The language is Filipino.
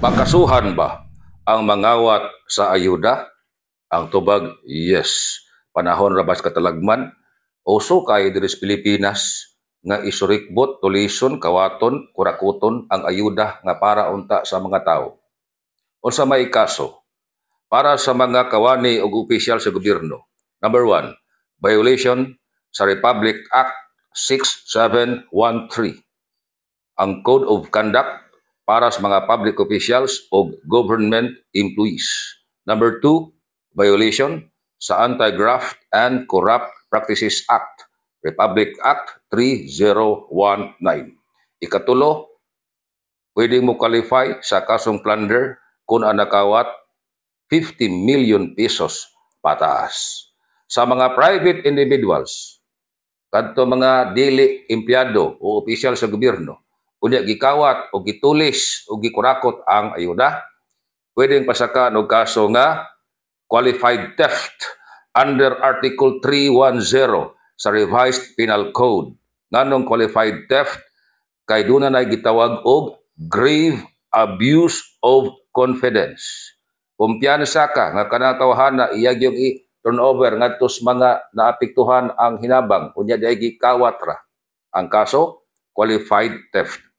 Makasuhan ba ang mangawat sa ayuda? Ang tubag, yes. Panahon rabas katalagman, uso kay diri sa Pilipinas nga isurikbot, tulisun, kawaton, kurakuton ang ayuda nga para unta sa mga tao. Unsa may kaso para sa mga kawani ug opisyal sa gobyerno. Number 1, violation sa Republic Act 6713. Ang Code of Conduct para sa mga public officials o government employees. Number 2, violation sa Anti-Graft and Corrupt Practices Act, Republic Act 3019. Ikatulo, pwede mo qualify sa kasong plunder kung ang nakawat 50 million pesos pataas. Sa mga private individuals, kadto mga dili empleyado o opisyal sa gobyerno, unya gikawat o gitulis o gikurakot ang ayuda, pwedeng pasakaan og kaso nga qualified theft under Article 310 sa Revised Penal Code. Nganong qualified theft? Kay doon na gitawag og grave abuse of confidence. Kumpiyansa ka nga kanang tawhana iyag yung i-turnover ngadto sa mga naapektuhan ang hinabang unya diay gikawat ra. Ang kaso qualified theft.